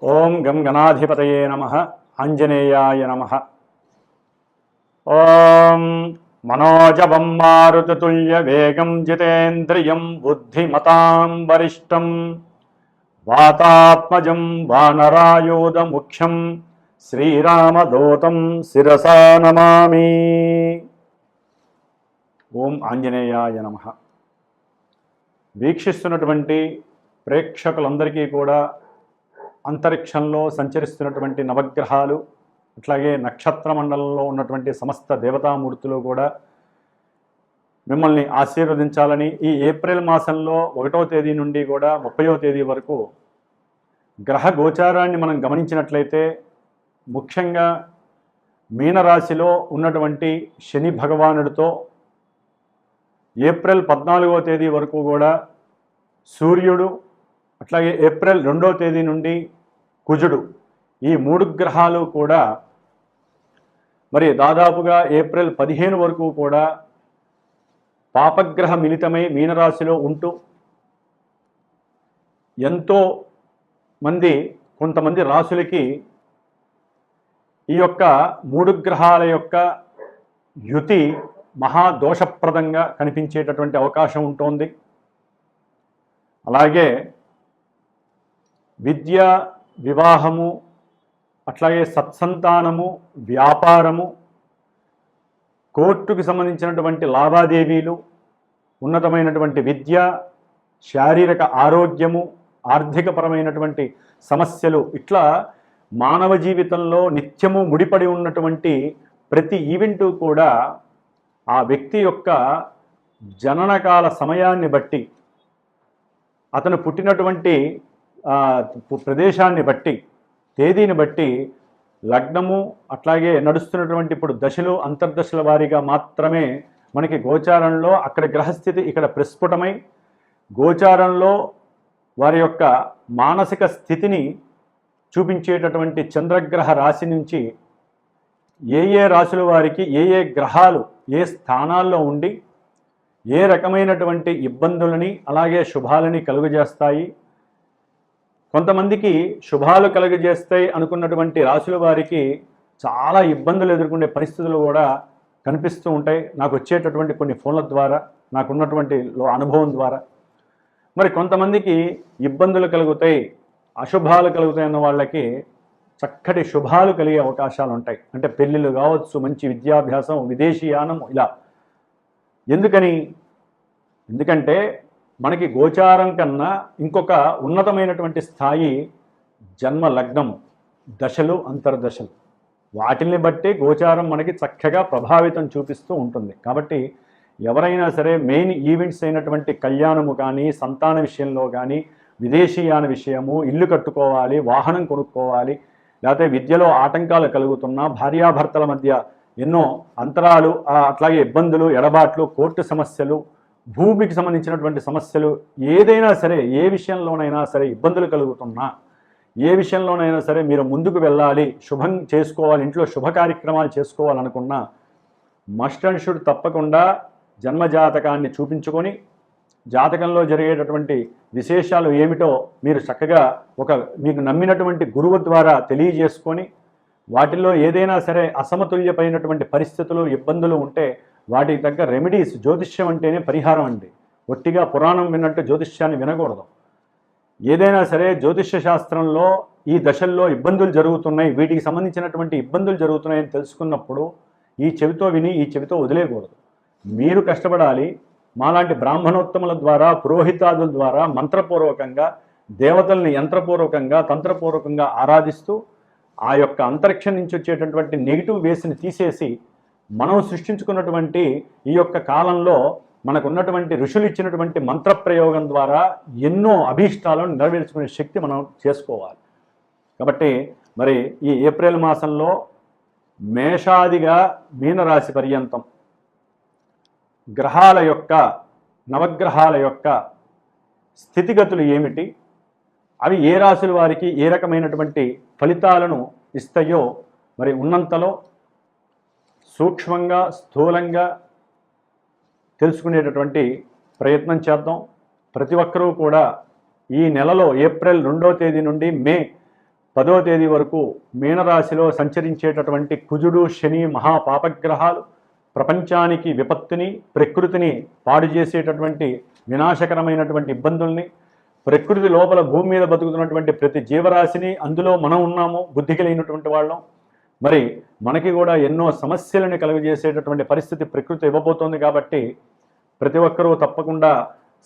ఓం గం గణాధిపతయే నమః. ఆంజనేయాయ నమః. ఓం మనోజవం మారుతతుల్య వేగం జితేంద్రియం బుద్ధిమతాం వరిష్టం వాతాత్మజం వానరాయూధ ముఖ్యం శ్రీరామదూతం శిరసా నమామి. ఓం ఆంజనేయాయ నమః. వీక్షిస్తున్నటువంటి ప్రేక్షకులందరికీ కూడా అంతరిక్షంలో సంచరిస్తున్నటువంటి నవగ్రహాలు, అట్లాగే నక్షత్ర మండలంలో ఉన్నటువంటి సమస్త దేవతామూర్తులు కూడా మిమ్మల్ని ఆశీర్వదించాలని ఈ ఏప్రిల్ మాసంలో 1వ తేదీ నుండి కూడా 30వ తేదీ వరకు గ్రహ గోచారాన్ని మనం గమనించినట్లయితే ముఖ్యంగా మీనరాశిలో ఉన్నటువంటి శని భగవానుడితో ఏప్రిల్ 14వ తేదీ వరకు కూడా సూర్యుడు, అట్లాగే ఏప్రిల్ 2వ తేదీ నుండి కుజుడు, ఈ 3 గ్రహాలు కూడా మరి దాదాపుగా ఏప్రిల్ 15 వరకు కూడా పాపగ్రహ మిళితమై మీనరాశిలో ఉంటూ ఎంతో మంది కొంతమంది రాశులకి ఈ యొక్క 3 గ్రహాల యొక్క యుతి మహాదోషప్రదంగా కనిపించేటటువంటి అవకాశం ఉంటుంది. అలాగే విద్య, వివాహము, అట్లాగే సత్సంతానము, వ్యాపారము, కోర్టుకు సంబంధించినటువంటి లావాదేవీలు, ఉన్నతమైనటువంటి విద్య, శారీరక ఆరోగ్యము, ఆర్థికపరమైనటువంటి సమస్యలు, ఇట్లా మానవ జీవితంలో నిత్యము ముడిపడి ఉన్నటువంటి ప్రతి ఈవెంటు కూడా ఆ వ్యక్తి యొక్క జననకాల సమయాన్ని బట్టి, అతను పుట్టినటువంటి ప్రదేశాన్ని బట్టి, తేదీని బట్టి లగ్నము, అట్లాగే నడుస్తున్నటువంటి ఇప్పుడు దశలు, అంతర్దశల వారీగా మాత్రమే మనకి గోచారంలో అక్కడ గ్రహస్థితి ఇక్కడ ప్రస్ఫుటమై గోచారంలో వారి యొక్క మానసిక స్థితిని చూపించేటటువంటి చంద్రగ్రహ రాశి నుంచి ఏ ఏ రాశుల వారికి ఏ ఏ గ్రహాలు ఏ స్థానాల్లో ఉండి ఏ రకమైనటువంటి ఇబ్బందులని అలాగే శుభాలని కలుగజేస్తాయి, కొంతమందికి శుభాలు కలుగజేస్తాయి అనుకున్నటువంటి రాశుల వారికి చాలా ఇబ్బందులు ఎదుర్కొనే పరిస్థితులు కూడా కనిపిస్తూ ఉంటాయి నాకు వచ్చేటటువంటి కొన్ని ఫోన్ల ద్వారా, నాకున్నటువంటి అనుభవం ద్వారా. మరి కొంతమందికి ఇబ్బందులు కలుగుతాయి, అశుభాలు కలుగుతాయి అన్న వాళ్ళకి చక్కటి శుభాలు కలిగే అవకాశాలు ఉంటాయి. అంటే పెళ్ళిళ్ళు కావచ్చు, మంచి విద్యాభ్యాసం, విదేశీయానం, ఇలా. ఎందుకంటే మనకి గోచారం కన్నా ఇంకొక ఉన్నతమైనటువంటి స్థాయి జన్మ లగ్నము, దశలు, అంతర్దశలు. వాటిని బట్టి గోచారం మనకి చక్కగా ప్రభావితం చూపిస్తూ ఉంటుంది. కాబట్టి ఎవరైనా సరే మెయిన్ ఈవెంట్స్ అయినటువంటి కళ్యాణము కానీ, సంతాన విషయంలో కానీ, విదేశీయాన విషయము, ఇల్లు కట్టుకోవాలి, వాహనం కొనుక్కోవాలి, లేకపోతే విద్యలో ఆటంకాలు కలుగుతున్నా, భార్యాభర్తల మధ్య ఎన్నో అంతరాలు, అట్లాగే ఇబ్బందులు, ఎడబాట్లు, కోర్టు సమస్యలు, భూమికి సంబంధించినటువంటి సమస్యలు, ఏదైనా సరే, ఏ విషయంలోనైనా సరే ఇబ్బందులు కలుగుతున్నా, ఏ విషయంలోనైనా సరే మీరు ముందుకు వెళ్ళాలి, శుభం చేసుకోవాలి, ఇంట్లో శుభ కార్యక్రమాలు చేసుకోవాలనుకున్నా మస్ట్ అండ్ షుడ్ తప్పకుండా జన్మజాతకాన్ని చూపించుకొని జాతకంలో జరిగేటటువంటి విశేషాలు ఏమిటో మీరు చక్కగా మీకు నమ్మినటువంటి గురువు ద్వారా తెలియజేసుకొని వాటిల్లో ఏదైనా సరే అసమతుల్యమైనటువంటి పరిస్థితులు, ఇబ్బందులు ఉంటే వాటికి తగ్గ రెమెడీస్. జ్యోతిష్యం అంటేనే పరిహారం అండి. ఒట్టిగా పురాణం విన్నట్టు జ్యోతిష్యాన్ని వినకూడదు. ఏదైనా సరే జ్యోతిష్య శాస్త్రంలో ఈ దశల్లో ఇబ్బందులు జరుగుతున్నాయి, వీటికి సంబంధించినటువంటి ఇబ్బందులు జరుగుతున్నాయని తెలుసుకున్నప్పుడు ఈ చెవితో విని ఈ చెవితో వదిలేయకూడదు. మీరు కష్టపడాలి. మాలాంటి బ్రాహ్మణోత్తముల ద్వారా, పురోహితాదుల ద్వారా మంత్రపూర్వకంగా దేవతల్ని యంత్రపూర్వకంగా, తంత్రపూర్వకంగా ఆరాధిస్తూ ఆ యొక్క అంతరిక్షం నుంచి వచ్చేటటువంటి నెగిటివ్ వేస్ని తీసేసి మనం సృష్టించుకున్నటువంటి ఈ యొక్క కాలంలో మనకున్నటువంటి ఋషులు ఇచ్చినటువంటి మంత్రప్రయోగం ద్వారా ఎన్నో అభీష్టాలను నెరవేర్చుకునే శక్తి మనం చేసుకోవాలి. కాబట్టి మరి ఈ ఏప్రిల్ మాసంలో మేషాదిగా మీనరాశి పర్యంతం గ్రహాల యొక్క, నవగ్రహాల యొక్క స్థితిగతులు ఏమిటి, అవి ఏ రాశుల వారికి ఏ రకమైనటువంటి ఫలితాలను ఇస్తాయో మరి ఉన్నంతలో సూక్ష్మంగా, స్థూలంగా తెలుసుకునేటటువంటి ప్రయత్నం చేద్దాం. ప్రతి ఒక్కరూ కూడా ఈ నెలలో ఏప్రిల్ 2వ తేదీ నుండి మే 10వ తేదీ వరకు మీనరాశిలో సంచరించేటటువంటి కుజుడు శని మహాపాపగ్రహాలు ప్రపంచానికి విపత్తుని ప్రకృతిని పాడు చేసేటటువంటి వినాశకరమైనటువంటి ఇబ్బందుల్ని ప్రకృతి లోపల భూమి మీద బతుకుతున్నటువంటి ప్రతి జీవరాశిని అందులో మనం ఉన్నాము బుద్ధి కలిగినటువంటి వాళ్ళం మరి మనకి కూడా ఎన్నో సమస్యలను కలుగజేసేటటువంటి పరిస్థితి ప్రకృతి ఇవ్వబోతోంది కాబట్టి ప్రతి ఒక్కరూ తప్పకుండా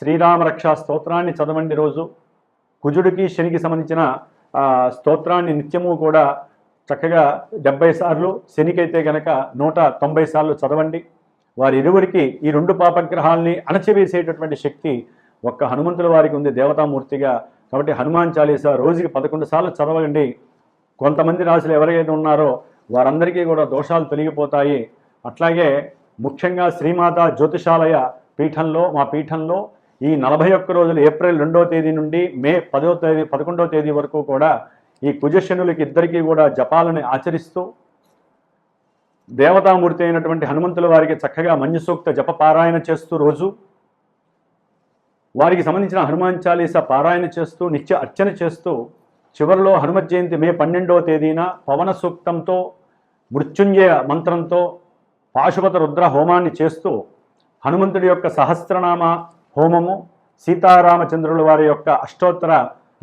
శ్రీరామ రక్షా స్తోత్రాన్ని చదవండి. రోజు కుజుడికి శనికి సంబంధించిన స్తోత్రాన్ని నిత్యము కూడా చక్కగా 70 సార్లు, శనికైతే గనక 190 సార్లు చదవండి. వారి ఇరువురికి ఈ 2 పాపగ్రహాల్ని అణచివేసేటటువంటి శక్తి ఒక్క హనుమంతుల వారికి ఉంది దేవతామూర్తిగా. కాబట్టి హనుమాన్ చాలీసా రోజుకి 11 సార్లు చదవండి. కొంతమంది రాశులు ఎవరైతే ఉన్నారో వారందరికీ కూడా దోషాలు తొలగిపోతాయి. అట్లాగే ముఖ్యంగా శ్రీమాత జ్యోతిషాలయ పీఠంలో మా పీఠంలో ఈ 41 రోజులు ఏప్రిల్ 2వ తేదీ నుండి మే 11వ తేదీ వరకు కూడా ఈ కుజశనులకి ఇద్దరికీ కూడా జపాలను ఆచరిస్తూ దేవతామూర్తి అయినటువంటి హనుమంతుల వారికి చక్కగా మంజు సూక్త జప పారాయణ చేస్తూ రోజు వారికి సంబంధించిన హనుమాన్ చాలీసా పారాయణ చేస్తూ నిత్య అర్చన చేస్తూ చివరిలో హనుమత్ జయంతి మే 12వ తేదీన పవన సూక్తంతో మృత్యుంజయ మంత్రంతో పాశుపత రుద్ర హోమాన్ని చేస్తూ హనుమంతుడి యొక్క సహస్రనామ హోమము సీతారామచంద్రుల వారి యొక్క అష్టోత్తర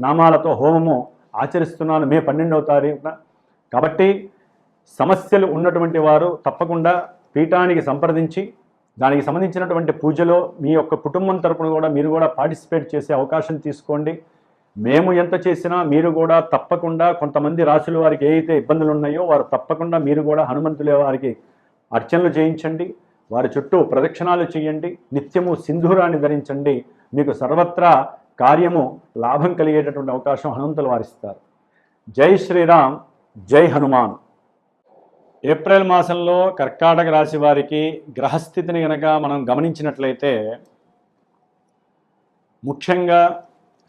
నామాలతో హోమము ఆచరిస్తున్నాను మే 12వ తారీఖున. కాబట్టి సమస్యలు ఉన్నటువంటి వారు తప్పకుండా పీఠానికి సంప్రదించి దానికి సంబంధించినటువంటి పూజలో మీ యొక్క కుటుంబం తరపున కూడా మీరు కూడా పార్టిసిపేట్ చేసే అవకాశం తీసుకోండి. మేము ఎంత చేసినా మీరు కూడా తప్పకుండా కొంతమంది రాశుల వారికి ఏ అయితే ఇబ్బందులు ఉన్నాయో వారు తప్పకుండా మీరు కూడా హనుమంతుల వారికి అర్చనలు చేయించండి, వారి చుట్టూ ప్రదక్షిణాలు చేయండి, నిత్యము సింధూరాన్ని ధరించండి. మీకు సర్వత్రా కార్యము లాభం కలిగేటటువంటి అవకాశం హనుమంతులు వారిస్తారు. జై శ్రీరామ్, జై హనుమాన్. ఏప్రిల్ మాసంలో కర్కాటక రాశి వారికి గ్రహస్థితిని కనుక మనం గమనించినట్లయితే ముఖ్యంగా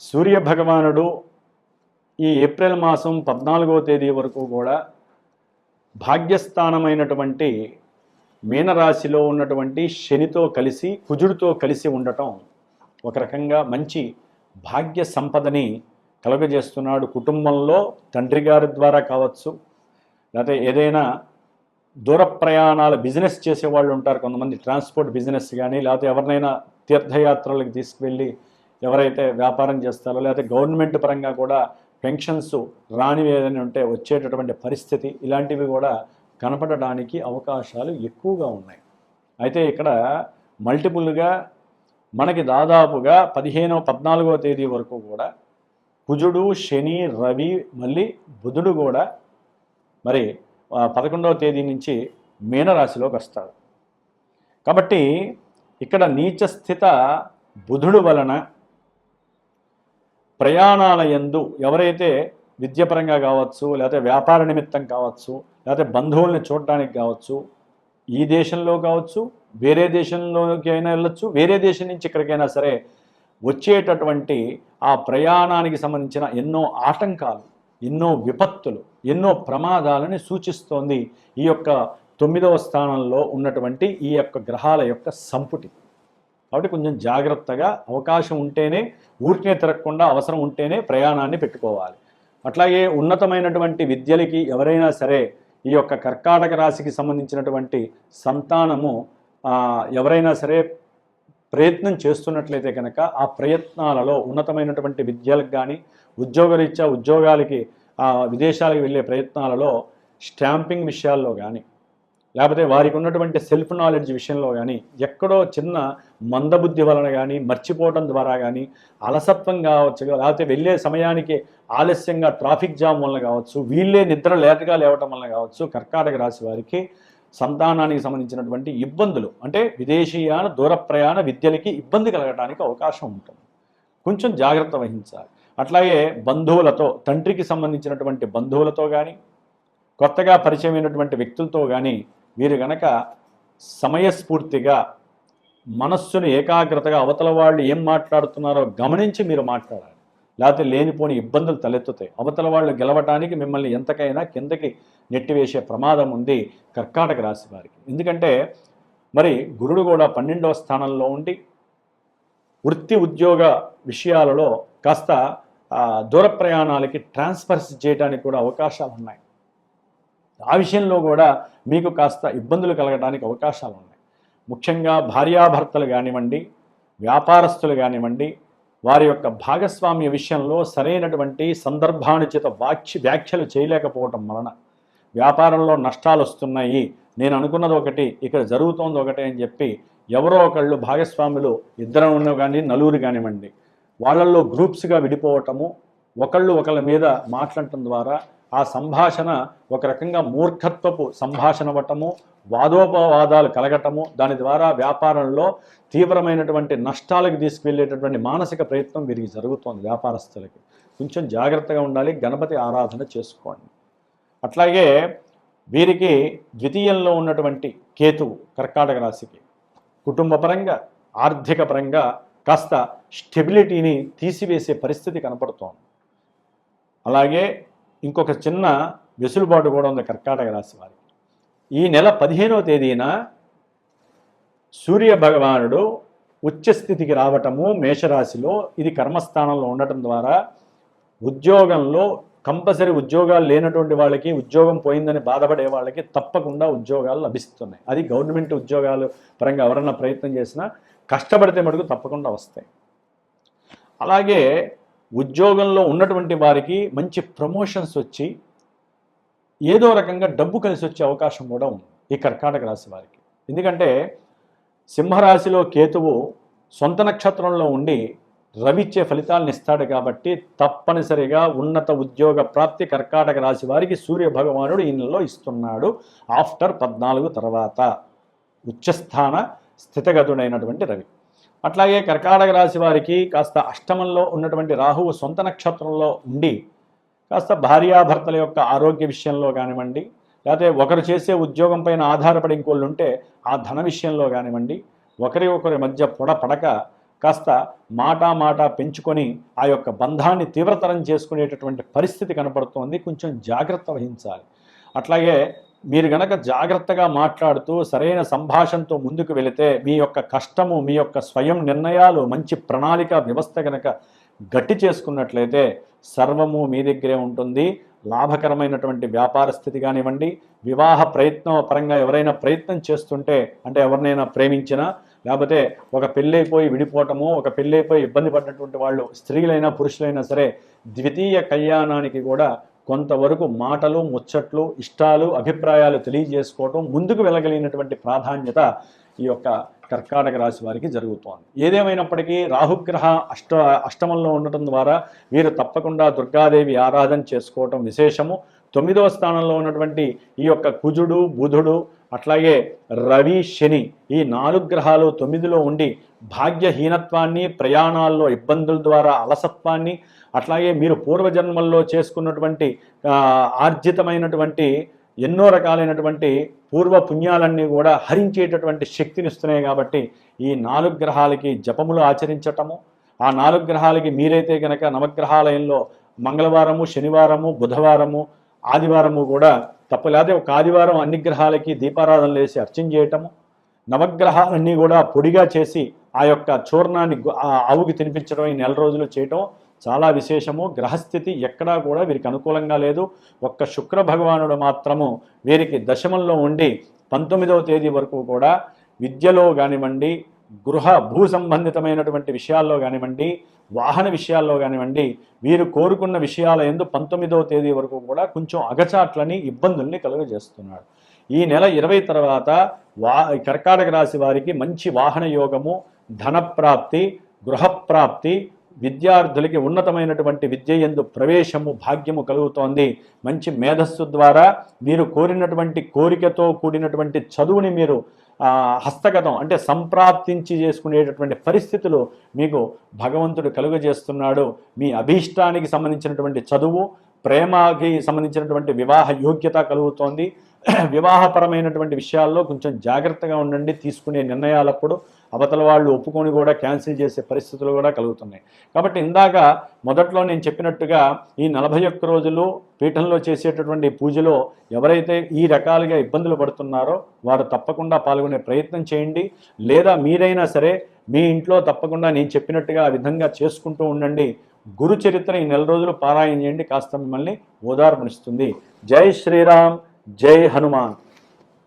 సూర్యభగవానుడు ఈ ఏప్రిల్ మాసం 14వ తేదీ వరకు కూడా భాగ్యస్థానమైనటువంటి మీనరాశిలో ఉన్నటువంటి శనితో కలిసి కుజుడితో కలిసి ఉండటం ఒక రకంగా మంచి భాగ్య సంపదని కలుగజేస్తున్నాడు. కుటుంబంలో తండ్రి గారి ద్వారా కావచ్చు, లేకపోతే ఏదైనా దూర ప్రయాణాల బిజినెస్ చేసేవాళ్ళు ఉంటారు కొంతమంది, ట్రాన్స్పోర్ట్ బిజినెస్ కానీ, లేకపోతే ఎవరినైనా తీర్థయాత్రలకు తీసుకువెళ్ళి ఎవరైతే వ్యాపారం చేస్తారో, లేకపోతే గవర్నమెంట్ పరంగా కూడా పెన్షన్స్ రానివి ఏదైనా ఉంటే వచ్చేటటువంటి పరిస్థితి, ఇలాంటివి కూడా కనపడడానికి అవకాశాలు ఎక్కువగా ఉన్నాయి. అయితే ఇక్కడ మల్టిపుల్గా మనకి దాదాపుగా 14వ తేదీ వరకు కూడా కుజుడు శని రవి మళ్ళీ బుధుడు కూడా మరి 11వ తేదీ నుంచి మీనరాశిలోకి వస్తాడు. కాబట్టి ఇక్కడ నీచస్థిత బుధుడు వలన ప్రయాణాల యందు ఎవరైతే విద్యాపరంగా కావచ్చు, లేకపోతే వ్యాపార నిమిత్తం కావచ్చు, లేకపోతే బంధువుల్ని చూడటానికి కావచ్చు, ఈ దేశంలో కావచ్చు వేరే దేశంలోకి అయినా వెళ్ళొచ్చు, వేరే దేశం నుంచి ఇక్కడికైనా సరే వచ్చేటటువంటి ఆ ప్రయాణానికి సంబంధించిన ఎన్నో ఆటంకాలు, ఎన్నో విపత్తులు, ఎన్నో ప్రమాదాలని సూచిస్తోంది ఈ యొక్క 9వ స్థానంలో ఉన్నటువంటి ఈ యొక్క గ్రహాల యొక్క సంపుటి. కాబట్టి కొంచెం జాగ్రత్తగా అవకాశం ఉంటేనే, ఊరికే తిరగకుండా అవసరం ఉంటేనే ప్రయాణాన్ని పెట్టుకోవాలి. అట్లాగే ఉన్నతమైనటువంటి విద్యలకి ఎవరైనా సరే ఈ యొక్క కర్కాటక రాశికి సంబంధించినటువంటి సంతానము ఎవరైనా సరే ప్రయత్నం చేస్తున్నట్లయితే కనుక ఆ ప్రయత్నాలలో ఉన్నతమైనటువంటి విద్యలకు కానీ, ఉద్యోగరీత్యా ఉద్యోగాలకి విదేశాలకు వెళ్ళే ప్రయత్నాలలో స్టాంపింగ్ విషయాల్లో కానీ, లేకపోతే వారికి ఉన్నటువంటి సెల్ఫ్ నాలెడ్జ్ విషయంలో కానీ ఎక్కడో చిన్న మందబుద్ధి వలన కానీ, మర్చిపోవడం ద్వారా కానీ, అలసత్వం కావచ్చు, లేకపోతే వెళ్ళే సమయానికి ఆలస్యంగా ట్రాఫిక్ జామ్ వలన కావచ్చు, వీళ్ళే నిద్ర లేటగా లేవటం వలన కావచ్చు, కర్కాటక రాశి వారికి సంతానానికి సంబంధించినటువంటి ఇబ్బందులు, అంటే విదేశీయాన దూర ప్రయాణ విద్యలకి ఇబ్బంది కలగడానికి అవకాశం ఉంటుంది. కొంచెం జాగ్రత్త వహించాలి. అట్లాగే బంధువులతో, తండ్రికి సంబంధించినటువంటి బంధువులతో కానీ, కొత్తగా పరిచయమైనటువంటి వ్యక్తులతో కానీ వీరు గనక సమయస్ఫూర్తిగా మనస్సును ఏకాగ్రతగా అవతల వాళ్ళు ఏం మాట్లాడుతున్నారో గమనించి మీరు మాట్లాడాలి. లేకపోతే లేనిపోని ఇబ్బందులు తలెత్తుతాయి. అవతల వాళ్ళు గెలవటానికి మిమ్మల్ని ఎంతకైనా కిందకి నెట్టివేసే ప్రమాదం ఉంది కర్కాటక రాశి వారికి. ఎందుకంటే మరి గురుడు కూడా 12వ స్థానంలో ఉండి వృత్తి ఉద్యోగ విషయాలలో కాస్త దూర ప్రయాణాలకి ట్రాన్స్ఫర్స్ చేయడానికి కూడా అవకాశాలు ఉన్నాయి. ఆ విషయంలో కూడా మీకు కాస్త ఇబ్బందులు కలగడానికి అవకాశాలు ఉన్నాయి. ముఖ్యంగా భార్యాభర్తలు కానివ్వండి, వ్యాపారస్తులు కానివ్వండి, వారి యొక్క భాగస్వామ్య విషయంలో సరైనటువంటి సందర్భానుచిత వ్యాఖ్యలు చేయలేకపోవటం వలన వ్యాపారంలో నష్టాలు వస్తున్నాయి, నేను అనుకున్నది ఒకటి ఇక్కడ జరుగుతోంది ఒకటి అని చెప్పి ఎవరో ఒకళ్ళు భాగస్వాములు ఇద్దరు ఉన్న కానీ నలుగురు కానివ్వండి వాళ్ళల్లో గ్రూప్స్గా విడిపోవటము, ఒకళ్ళు ఒకళ్ళ మీద మాట్లాడటం ద్వారా ఆ సంభాషణ ఒక రకంగా మూర్ఖత్వపు సంభాషణ అవ్వటము, వాదోపవాదాలు కలగటము, దాని ద్వారా వ్యాపారంలో తీవ్రమైనటువంటి నష్టాలకు తీసుకువెళ్ళేటటువంటి మానసిక ప్రయత్నం వీరికి జరుగుతోంది. వ్యాపారస్తులకి కొంచెం జాగ్రత్తగా ఉండాలి, గణపతి ఆరాధన చేసుకోండి. అట్లాగే వీరికి ద్వితీయంలో ఉన్నటువంటి కేతువు కర్కాటక రాశికి కుటుంబపరంగా ఆర్థిక పరంగా కాస్త స్టెబిలిటీని తీసివేసే పరిస్థితి కనపడుతోంది. అలాగే ఇంకొక చిన్న వెసులుబాటు కూడా ఉంది కర్కాటక రాశి వారికి. ఈ నెల 15వ తేదీన సూర్య భగవానుడు ఉచ్చస్థితికి రావటము మేషరాశిలో, ఇది కర్మస్థానంలో ఉండటం ద్వారా ఉద్యోగంలో కంపల్సరీ ఉద్యోగాలు లేనటువంటి వాళ్ళకి, ఉద్యోగం పోయిందని బాధపడే వాళ్ళకి తప్పకుండా ఉద్యోగాలు లభిస్తున్నాయి. అది గవర్నమెంట్ ఉద్యోగాలు పరంగా ఎవరన్నా ప్రయత్నం చేసినా కష్టపడితే మటుకు తప్పకుండా వస్తాయి. అలాగే ఉద్యోగంలో ఉన్నటువంటి వారికి మంచి ప్రమోషన్స్ వచ్చి ఏదో రకంగా డబ్బు కలిసి వచ్చే అవకాశం కూడా ఉంది ఈ కర్కాటక రాశి వారికి. ఎందుకంటే సింహరాశిలో కేతువు సొంత నక్షత్రంలో ఉండి రవిచ్చే ఫలితాలను ఇస్తాడు కాబట్టి తప్పనిసరిగా ఉన్నత ఉద్యోగ ప్రాప్తి కర్కాటక రాశి వారికి సూర్య భగవానుడు ఈ నెలలో ఇస్తున్నాడు. ఆఫ్టర్ 14 తర్వాత ఉచ్చస్థాన స్థితగతుడైనటువంటి రవి. అట్లాగే కర్కాటక రాశి వారికి కాస్త అష్టమంలో ఉన్నటువంటి రాహువు సొంత నక్షత్రంలో ఉండి కాస్త భార్యాభర్తల యొక్క ఆరోగ్య విషయంలో కానివ్వండి, లేకపోతే ఒకరు చేసే ఉద్యోగం పైన ఆధారపడి ఇంకోళ్ళు ఉంటే ఆ ధన విషయంలో కానివ్వండి, ఒకరి మధ్య పొడపడక కాస్త మాట పెంచుకొని ఆ యొక్క బంధాన్ని తీవ్రతరం చేసుకునేటటువంటి పరిస్థితి కనపడుతోంది. కొంచెం జాగ్రత్త వహించాలి. అట్లాగే మీరు గనక జాగ్రత్తగా మాట్లాడుతూ సరైన సంభాషణతో ముందుకు వెళితే మీ యొక్క కష్టము, మీ యొక్క స్వయం నిర్ణయాలు, మంచి ప్రణాళిక వ్యవస్థ గనక గట్టి చేసుకున్నట్లయితే సర్వము మీ దగ్గరే ఉంటుంది. లాభకరమైనటువంటి వ్యాపార స్థితి కానివ్వండి, వివాహ ప్రయత్నం పరంగా ఎవరైనా ప్రయత్నం చేస్తుంటే, అంటే ఎవరినైనా ప్రేమించినా, లేకపోతే ఒక పెళ్ళైపోయి విడిపోవటము, ఒక పెళ్ళైపోయి ఇబ్బంది పడినటువంటి వాళ్ళు స్త్రీలైనా పురుషులైనా సరే ద్వితీయ కళ్యాణానికి కూడా కొంతవరకు మాటలు, ముచ్చట్లు, ఇష్టాలు, అభిప్రాయాలు తెలియజేసుకోవటం, ముందుకు వెళ్ళగలిగినటువంటి ప్రాధాన్యత ఈ యొక్క కర్కాటక రాశి వారికి జరుగుతోంది. ఏదేమైనప్పటికీ రాహుగ్రహ అష్టమంలో ఉండటం ద్వారా వీరు తప్పకుండా దుర్గాదేవి ఆరాధన చేసుకోవటం విశేషము. 9వ స్థానంలో ఉన్నటువంటి ఈ యొక్క కుజుడు, బుధుడు, అట్లాగే రవి, శని, ఈ 4 గ్రహాలు 9లో ఉండి భాగ్యహీనత్వాన్ని, ప్రయాణాల్లో ఇబ్బందుల ద్వారా అలసత్వాన్ని, అట్లాగే మీరు పూర్వజన్మల్లో చేసుకున్నటువంటి ఆర్జితమైనటువంటి ఎన్నో రకాలైనటువంటి పూర్వ పుణ్యాలన్నీ కూడా హరించేటటువంటి శక్తినిస్తున్నాయి. కాబట్టి ఈ 4 గ్రహాలకి జపములు ఆచరించటము, ఆ 4 గ్రహాలకి మీరైతే కనుక నవగ్రహాలయంలో మంగళవారము, శనివారము, బుధవారము, ఆదివారము కూడా తప్పలేదే ఒక ఆదివారం అన్ని గ్రహాలకి దీపారాధనలు వేసి అర్చన చేయటము, నవగ్రహాలన్నీ కూడా పొడిగా చేసి ఆ యొక్క చూర్ణాన్ని ఆవుకి తినిపించడం ఈ 4 రోజులు చేయటం చాలా విశేషము. గ్రహస్థితి ఎక్కడా కూడా వీరికి అనుకూలంగా లేదు. ఒక్క శుక్ర భగవానుడు మాత్రము వీరికి దశమంలో ఉండి 19వ తేదీ వరకు కూడా విద్యలో కానివ్వండి, భూ సంబంధితమైనటువంటి విషయాల్లో కానివ్వండి, వాహన విషయాల్లో కానివ్వండి, వీరు కోరుకున్న విషయాల యందు 19వ తేదీ వరకు కూడా కొంచెం అగచాట్లని, ఇబ్బందుల్ని కలుగజేస్తున్నాడు. ఈ నెల 20 తర్వాత కర్కాటక రాశి వారికి మంచి వాహన యోగము, ధనప్రాప్తి, గృహప్రాప్తి, విద్యార్థులకి ఉన్నతమైనటువంటి విద్య యందు ప్రవేశము, భాగ్యము కలుగుతోంది. మంచి మేధస్సు ద్వారా మీరు కోరినటువంటి కోరికతో కూడినటువంటి చదువుని మీరు హస్తగతం అంటే సంప్రాప్తించి చేసుకునేటటువంటి పరిస్థితులు మీకు భగవంతుడు కలుగజేస్తున్నాడు. మీ అభీష్టానికి సంబంధించినటువంటి చదువు, ప్రేమకి సంబంధించినటువంటి వివాహ యోగ్యత కలుగుతోంది. వివాహపరమైనటువంటి విషయాల్లో కొంచెం జాగ్రత్తగా ఉండండి. తీసుకునే నిర్ణయాలప్పుడు అవతల వాళ్ళు ఒప్పుకొని కూడా క్యాన్సిల్ చేసే పరిస్థితులు కూడా కలుగుతున్నాయి. కాబట్టి ఇందాక మొదట్లో నేను చెప్పినట్టుగా ఈ 41 రోజులు పీఠంలో చేసేటటువంటి పూజలో ఎవరైతే ఈ రకాలుగా ఇబ్బందులు పడుతున్నారో వారు తప్పకుండా పాల్గొనే ప్రయత్నం చేయండి. లేదా మీరైనా సరే మీ ఇంట్లో తప్పకుండా నేను చెప్పినట్టుగా ఆ విధంగా చేసుకుంటూ ఉండండి. గురు చరిత్ర ఈ నెల రోజులు పారాయణ చేయండి, కాస్త మిమ్మల్ని ఓదార్పునిస్తుంది. జై శ్రీరామ్, జై హనుమాన్.